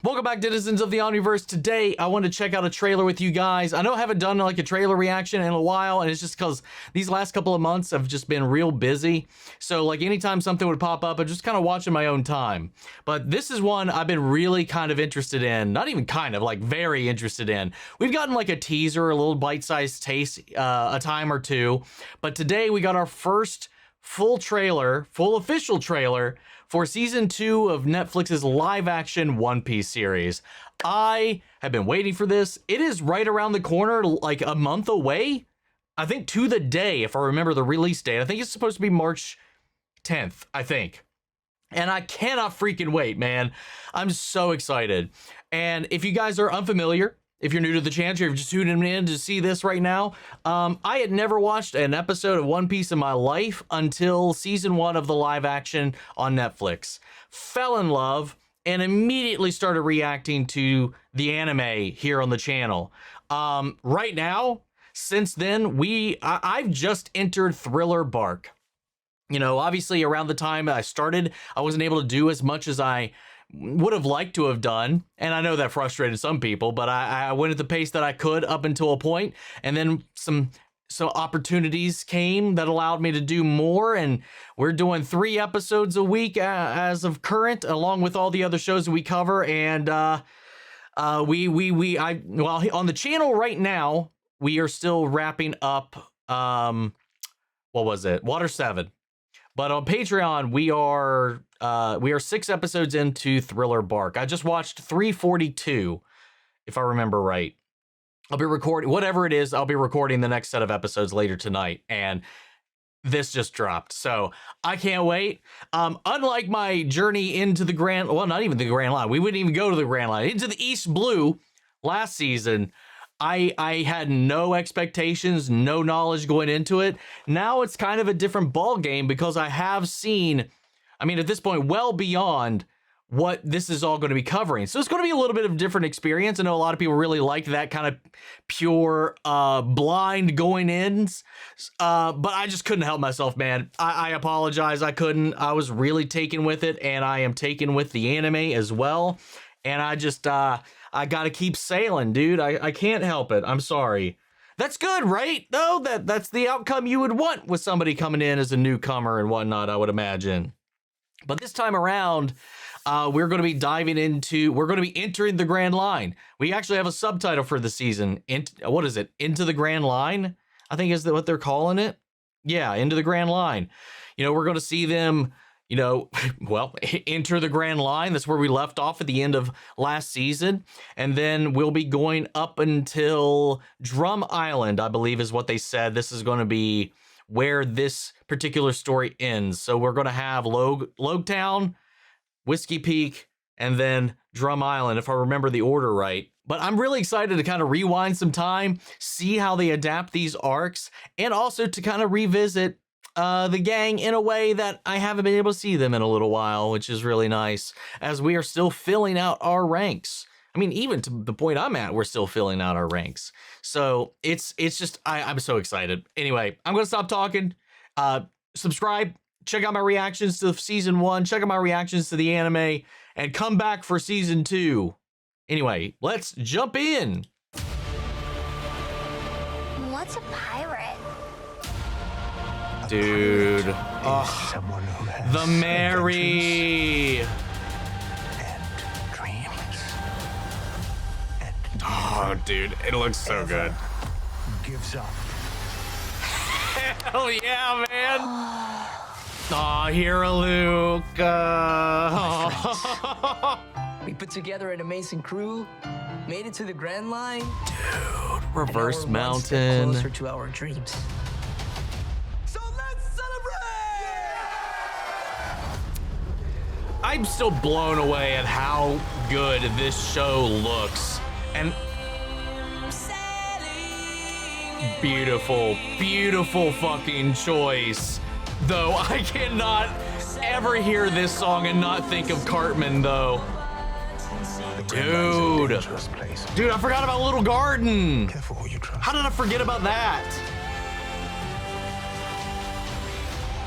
Welcome back, denizens of the Omniverse. Today, I want to check out a trailer with you guys. I know I haven't done like a trailer reaction in a while, and it's just because these last couple of months have just been real busy. So like anytime something would pop up, I'm just kind of watching my own time. But this is one I've been really kind of interested in. Not even kind of, like very interested in. We've gotten like a teaser, a little bite-sized taste a time or two. But today we got our first full official trailer for season 2 of Netflix's live-action One Piece series. I have been waiting for this. It is right around the corner, like a month away. I think to the day, if I remember the release date. I think it's supposed to be March 10th, I think. And I cannot freaking wait, man. I'm so excited. And if you guys are unfamiliar, if you're new to the channel, you're just tuning in to see this right now, I had never watched an episode of One Piece in my life until season 1 of the live action on Netflix. Fell in love and immediately started reacting to the anime here on the channel. Right now, since then, I've just entered Thriller Bark. You know, obviously around the time I started, I wasn't able to do as much as I would have liked to have done, and I know that frustrated some people, but I went at the pace that I could up until a point, and then some opportunities came that allowed me to do more, and we're doing 3 episodes a week as of current, along with all the other shows that we cover. And well, on the channel right now, we are still wrapping up what was it, Water 7. But on Patreon, we are 6 episodes into Thriller Bark. I just watched 342, if I remember right. I'll be recording, whatever it is, I'll be recording the next set of episodes later tonight. And this just dropped. So I can't wait. Unlike my journey into the Grand, well, not even the Grand Line. We wouldn't even go to the Grand Line. Into the East Blue last season. I had no expectations, no knowledge going into it. Now it's kind of a different ball game because I have seen, I mean, at this point, well beyond what this is all going to be covering. So it's going to be a little bit of a different experience. I know a lot of people really liked that kind of pure blind going ins, but I just couldn't help myself, man. I apologize. I couldn't. I was really taken with it, and I am taken with the anime as well. And I just, I gotta keep sailing, dude. I can't help it. I'm sorry. That's good, right? Though that's the outcome you would want with somebody coming in as a newcomer and whatnot, I would imagine. But this time around, we're going to be we're going to be entering the Grand Line. We actually have a subtitle for the season. What is it? Into the Grand Line, I think is what they're calling it. Yeah, Into the Grand Line. You know, we're going to see them, you know, well, enter the Grand Line. That's where we left off at the end of last season. And then we'll be going up until Drum Island, I believe is what they said. This is going to be where this particular story ends. So we're going to have Logtown, Whiskey Peak, and then Drum Island, if I remember the order right. But I'm really excited to kind of rewind some time, see how they adapt these arcs, and also to kind of revisit the gang in a way that I haven't been able to see them in a little while, which is really nice, as we are still filling out our ranks. I mean, even to the point I'm at, we're still filling out our ranks. So it's just, I'm so excited. Anyway, I'm going to stop talking. Subscribe, check out my reactions to season 1, check out my reactions to the anime, and come back for season 2. Anyway, let's jump in. What's a pirate? Dude, Someone who has the Mary. and dreams. And Oh, dude, it looks so good. gives up. Hell yeah, man. Aw, Hero Luke. We put together an amazing crew, made it to the Grand Line. Reverse and now we're one step Mountain. closer to our dreams. So let's celebrate! I'm still blown away at how good this show looks. And beautiful, beautiful fucking choice. Though I cannot ever hear this song and not think of Cartman, though. Dude. Dude, I forgot about Little Garden. Careful who you trust. How did I forget about that?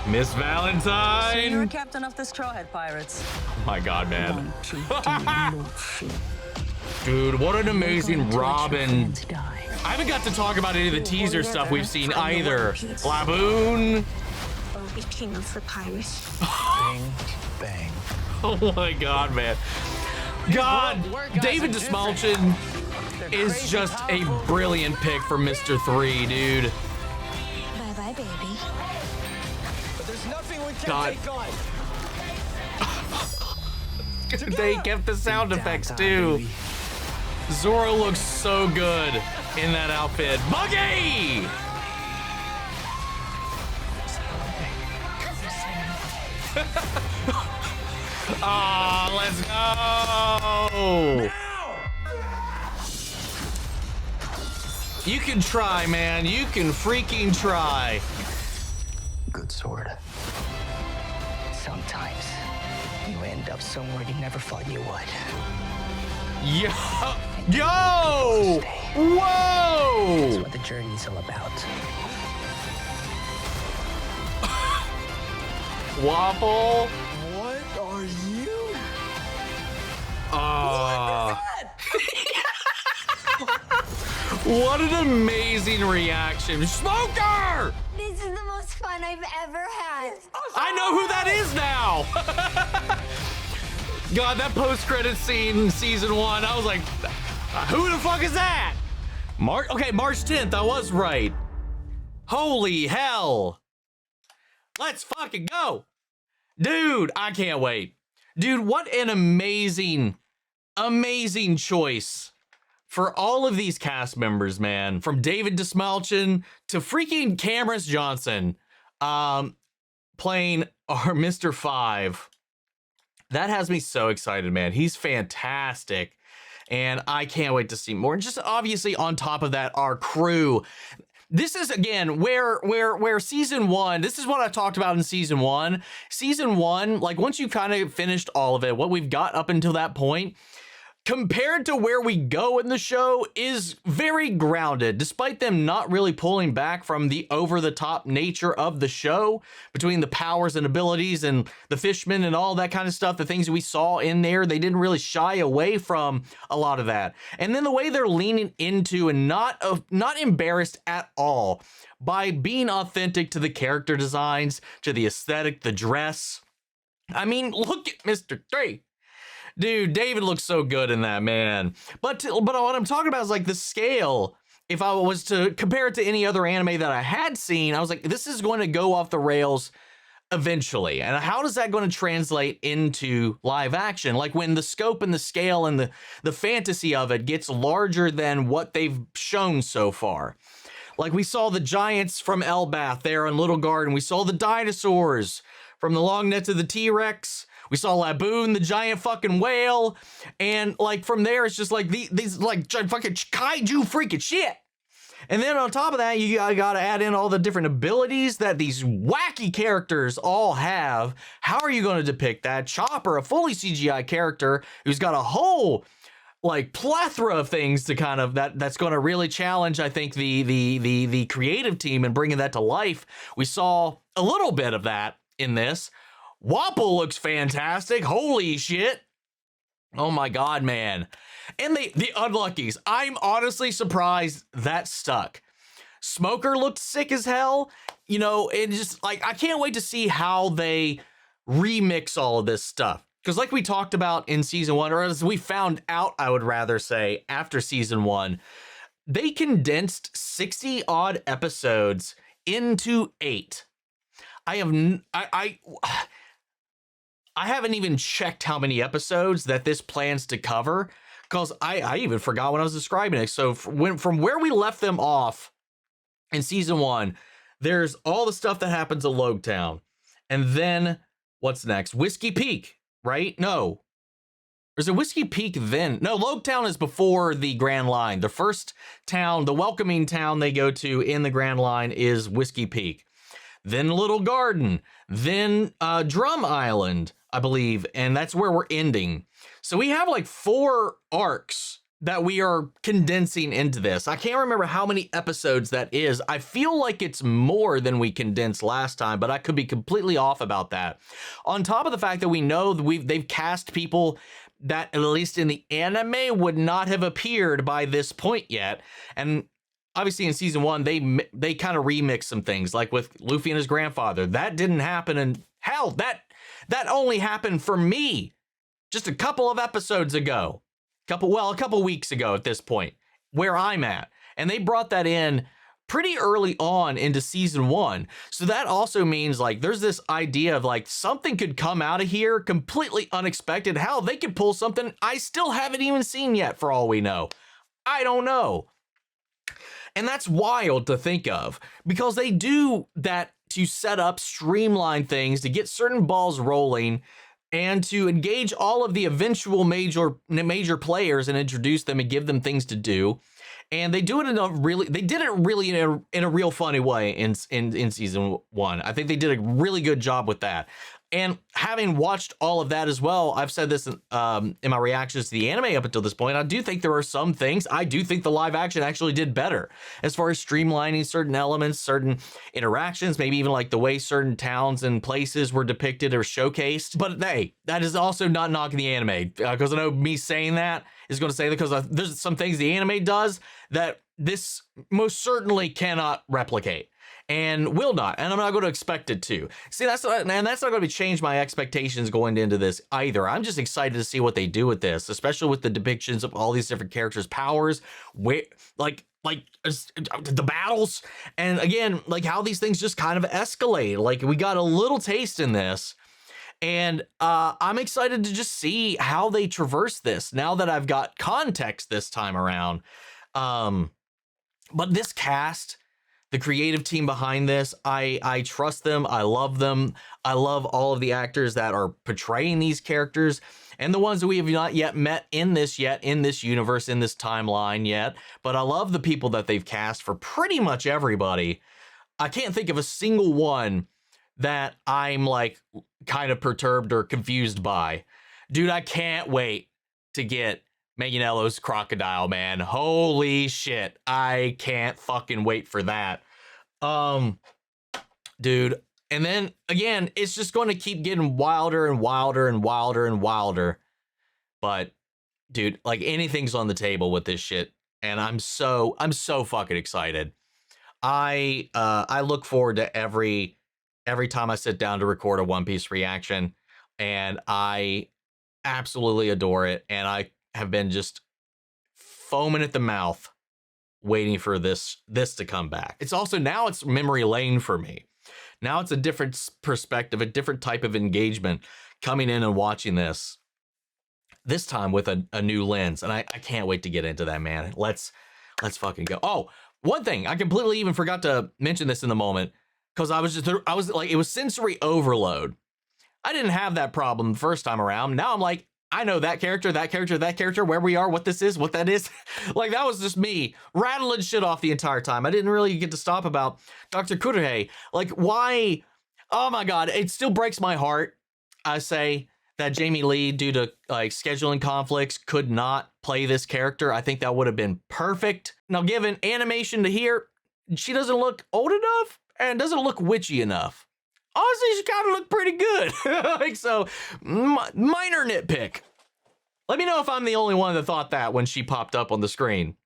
Miss Valentine. You're captain of the Straw Hat Pirates. Oh my God, man. Want to do no shit. Dude, what an amazing Robin. Die. I haven't got to talk about any of the teaser stuff we've seen either. Laboon. Or be king of the pirates. Bing, bang. Oh my god, man. God, David Desmalchin is just a brilliant pick for Mr. 3, dude. Bye-bye, baby. But there's nothing we can't God. take on. They kept the sound effects too. Zoro looks so good in that outfit. Buggy! Ah, let's go! You can try, man. You can freaking try. Good sword. Sometimes you end up somewhere you never thought you would. Yo! Yo! That's Whoa! what the journey's all about. Waffle. What are you? What an amazing reaction. Smoker! This is the most fun I've ever had. I know who that is now. God, that post-credit scene in season 1, I was like, who the fuck is that? March 10th, I was right. Holy hell. Let's fucking go. Dude, I can't wait. Dude, what an amazing choice for all of these cast members, man. From David Desmalchin to freaking Cameron Johnson playing our Mr. 5. That has me so excited, man. He's fantastic. And I can't wait to see more. And just obviously on top of that, our crew. This is, again, where season 1, this is what I talked about in season 1. Season 1, like once you've kind of finished all of it, what we've got up until that point, compared to where we go in the show, is very grounded, despite them not really pulling back from the over-the-top nature of the show, between the powers and abilities and the fishmen and all that kind of stuff, the things we saw in there, they didn't really shy away from a lot of that. And then the way they're leaning into and not embarrassed at all by being authentic to the character designs, to the aesthetic, the dress. I mean, look at Mr. 3. Dude, David looks so good in that, man. But what I'm talking about is like the scale. If I was to compare it to any other anime that I had seen, I was like, this is going to go off the rails eventually. And how is that going to translate into live action? Like when the scope and the scale and the fantasy of it gets larger than what they've shown so far. Like we saw the giants from Elbath there in Little Garden. We saw the dinosaurs from the long neck to the T-Rex. We saw Laboon, the giant fucking whale, and like from there, it's just like these like fucking kaiju freaking shit. And then on top of that, you gotta add in all the different abilities that these wacky characters all have. How are you gonna depict that? Chopper, a fully CGI character who's got a whole like plethora of things to kind of that's gonna really challenge, I think, the creative team and bringing that to life. We saw a little bit of that in this. Wapple looks fantastic. Holy shit. Oh my God, man. And the unluckies. I'm honestly surprised that stuck. Smoker looked sick as hell. You know, and just like, I can't wait to see how they remix all of this stuff. Because like we talked about in season 1, or as we found out, I would rather say, after season 1, they condensed 60 odd episodes into 8. I haven't even checked how many episodes that this plans to cover, because I even forgot when I was describing it. So from where we left them off in season 1, there's all the stuff that happens at Logtown. And then what's next? Whiskey Peak, right? No. Or is it Whiskey Peak then? No, Logtown is before the Grand Line. The first town, the welcoming town they go to in the Grand Line is Whiskey Peak. Then Little Garden, then Drum Island, I believe, and that's where we're ending. So we have like 4 arcs that we are condensing into this. I can't remember how many episodes that is. I feel like it's more than we condensed last time, but I could be completely off about that. On top of the fact that we know that they've cast people that, at least in the anime, would not have appeared by this point yet. And obviously in season 1, they kind of remixed some things, like with Luffy and his grandfather. That didn't happen, and hell, that only happened for me just a couple of episodes ago. A couple weeks ago at this point, where I'm at. And they brought that in pretty early on into season 1. So that also means, like, there's this idea of, like, something could come out of here completely unexpected. Hell, they could pull something I still haven't even seen yet, for all we know. I don't know. And that's wild to think of, because they do that to set up, streamline things, to get certain balls rolling, and to engage all of the eventual major players and introduce them and give them things to do. And they did it really in a real funny way in season 1. I think they did a really good job with that. And having watched all of that as well, I've said this in my reactions to the anime up until this point, I do think there are some things, I do think the live action actually did better as far as streamlining certain elements, certain interactions, maybe even like the way certain towns and places were depicted or showcased. But hey, that is also not knocking the anime, because I know me saying that is going to say that because there's some things the anime does that this most certainly cannot replicate. And will not, and I'm not going to expect it to. See, that's not going to change my expectations going into this either. I'm just excited to see what they do with this, especially with the depictions of all these different characters' powers, like the battles, and again, like how these things just kind of escalate. Like, we got a little taste in this, and I'm excited to just see how they traverse this now that I've got context this time around. But this cast, the creative team behind this, I trust them. I love them. I love all of the actors that are portraying these characters, and the ones that we have not yet met in this universe, in this timeline yet. But I love the people that they've cast for pretty much everybody. I can't think of a single one that I'm like kind of perturbed or confused by. Dude, I can't wait to get Manganiello's crocodile, man. Holy shit. I can't fucking wait for that. Dude. And then again, it's just going to keep getting wilder and wilder and wilder and wilder. But dude, like, anything's on the table with this shit. And I'm so fucking excited. I look forward to every time I sit down to record a One Piece reaction, and I absolutely adore it. And I have been just foaming at the mouth waiting for this to come back. It's also, now it's memory lane for me. Now it's a different perspective, a different type of engagement coming in and watching this time with a new lens. And I can't wait to get into that, man. Let's fucking go. Oh, one thing, I completely even forgot to mention this in the moment, because I was like, it was sensory overload. I didn't have that problem the first time around. Now I'm like, I know that character, where we are, what this is, what that is. Like, that was just me rattling shit off the entire time. I didn't really get to stop about Dr. Kurohei. Like, why? Oh my God, it still breaks my heart, I say, that Jamie Lee, due to like scheduling conflicts, could not play this character. I think that would have been perfect. Now, given animation to here, she doesn't look old enough and doesn't look witchy enough. Honestly, she kind of looked pretty good. Like, so, minor nitpick. Let me know if I'm the only one that thought that when she popped up on the screen.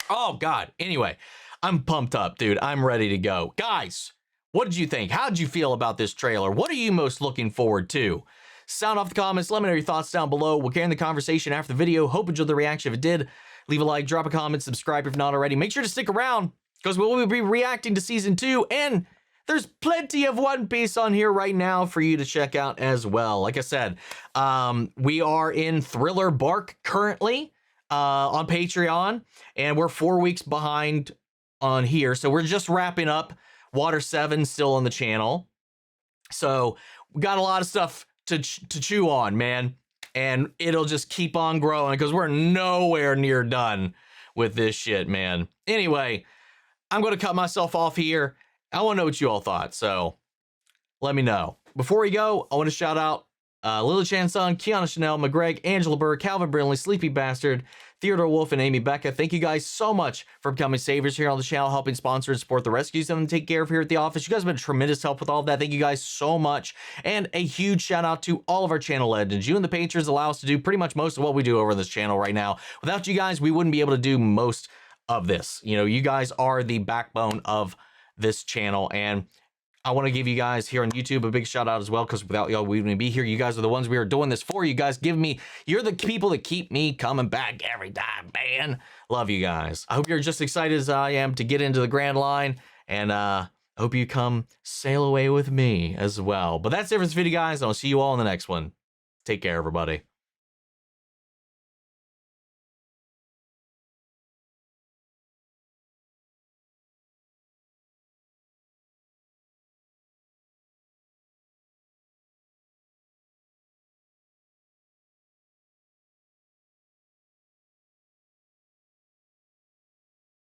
Oh, God. Anyway, I'm pumped up, dude. I'm ready to go. Guys, what did you think? How did you feel about this trailer? What are you most looking forward to? Sound off the comments. Let me know your thoughts down below. We'll carry on the conversation after the video. Hope you enjoyed the reaction. If it did, leave a like, drop a comment, subscribe if not already. Make sure to stick around, because we will be reacting to Season 2, and there's plenty of One Piece on here right now for you to check out as well. Like I said, we are in Thriller Bark currently on Patreon, and we're 4 weeks behind on here. So we're just wrapping up Water 7 still on the channel. So we got a lot of stuff to chew on, man. And it'll just keep on growing, because we're nowhere near done with this shit, man. Anyway, I'm going to cut myself off here. I want to know what you all thought, so let me know. Before we go, I want to shout out Lily Chan Sung, Kiana Chanel, McGreg, Angela Burr, Calvin Brinley, Sleepy Bastard, Theodore Wolf, and Amy Becca. Thank you guys so much for becoming saviors here on the channel, helping sponsor and support the rescues and take care of here at the office. You guys have been tremendous help with all of that. Thank you guys so much. And a huge shout out to all of our channel legends. You and the patrons allow us to do pretty much most of what we do over this channel right now. Without you guys, we wouldn't be able to do most of this. You know, you guys are the backbone of this channel, and I want to give you guys here on YouTube a big shout out as well, because without y'all, we wouldn't be here. You guys are the ones we are doing this for. You guys you're the people that keep me coming back every time, man. Love you guys. I hope you're just excited as I am to get into the Grand Line, and I hope you come sail away with me as well. But that's it for this video, guys. I'll see you all in the next one. Take care, everybody.